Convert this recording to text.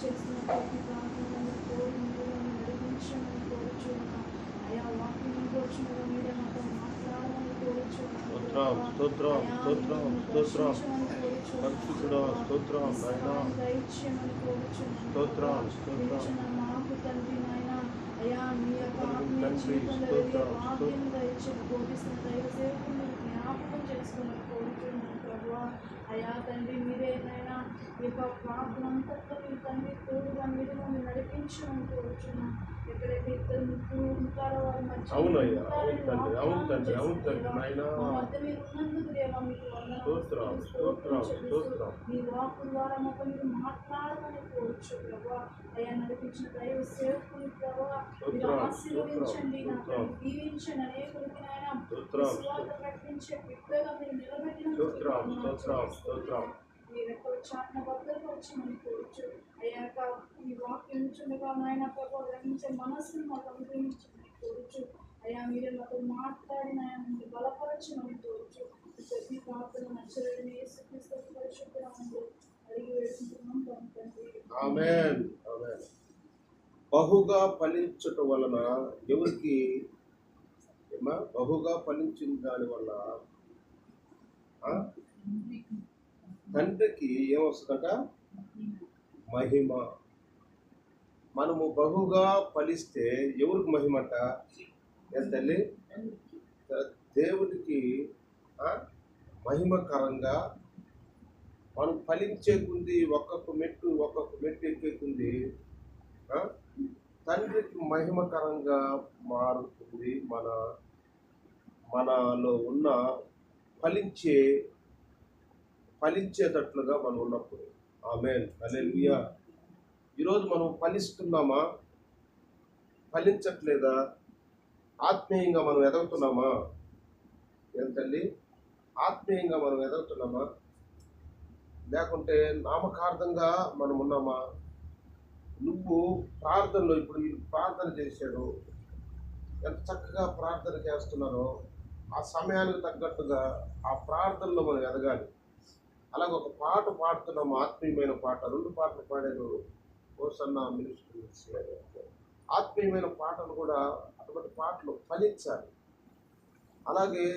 చేసిన ప్రతి ప్రాంతంలో కోరి మీరు నడిపించమని కోరుచున్నాం. అయా వాక్యం కోరుచున్న మీరే మాతో మాట్లాడమని కోరుచున్నాం. దయచేయమని కోరుచున్నాం. మాకు తండ్రి నాయన అయా మీ యొక్క ఆత్మీయ జీవితంలో వాక్యం దయచేసి బోధిస్తున్న దైవ సేవకులను జ్ఞాపకం చేసుకుని కోరుచున్నాం ప్రభువా. అయా తండ్రి మీరేనైనా ఈ యొక్క ప్రార్థన అంతట్లో మీరు తండ్రి తోడుగా మీరు మమ్మల్ని నడిపించమని కోరుచున్నాం. ఎక్కడైతే ఇద్దరు ముగ్గురు ఉంటారో వారి మధ్య మధ్య మీరు ఉన్నందుకు దేవా మీకు మీ వాక్కు ద్వారా మాకు మీరు మాట్లాడమని కోరుచు ప్రభా. అయ్యా నడిపించిన దైవ సేవకుని ప్రభా మీరు ఆశీర్వదించండి, నాకు దీవించండి. అనేకులకి నాయన విశ్వాస ప్రకటించే బిడ్డగా మీరు నిలబెట్టినందుకు మీరు ఎక్కడ చాటిన భద్రపరచమని కోరుచు. అయ్యాక ఈ వాక్యం చుండగా నాయన ప్రభావ గ్రహించే మనస్సును మాకు అనుగ్రహించమని కోరుచు. అయ్యా మీరే మాతో మాట్లాడిన మీరు బలపరచమని కోరుచు. ప్రతి ప్రార్థన నచ్చలేని యేసుక్రీస్తు పరిశుద్ధ నామములో అడిగి వేడుకుంటున్నాం తండ్రి. ఆమేన్. బహుగా ఫలించటం వలన ఎవరికి బహుగా ఫలించిన దాని వల్ల తండ్రికి ఏమొస్తుందట? మహిమ. మనము బహుగా ఫలిస్తే ఎవరికి మహిమట? తల్లి దేవుడికి మహిమకరంగా మనం ఫలించే కొంది ఒక్కొక్క మెట్టు ఎక్కేకుంది తండ్రికి మహిమకరంగా మారుతుంది. మనలో ఉన్న ఫలించేటట్లుగా మనం ఉన్నప్పుడు. ఆమేన్. హల్లెలూయా. ఈరోజు మనం ఫలిస్తున్నామా? ఫలించట్లేదా? ఆత్మీయంగా మనం ఎదుగుతున్నామా? ఏం తల్లి, ఆత్మీయంగా మనం ఎదుగుతున్నామా? లేకుంటే నామకార్థంగా మనం ఉన్నామా? నువ్వు ప్రార్థనలో ఇప్పుడు వీళ్ళు ప్రార్థన చేశాడు, ఎంత చక్కగా ప్రార్థన చేస్తున్నారో ఆ సమయానికి తగ్గట్టుగా ఆ ప్రార్థనలో మనం ఎదగాలి. అలాగే ఒక పాట పాడుతున్నాము, ఆత్మీయమైన పాట. 2 పాటలు పాడారు హోసన్నా మినిస్ట్రీస్. ఆత్మీయమైన పాటలు కూడా అటువంటి పాటలు ఫలించాలి. అలాగే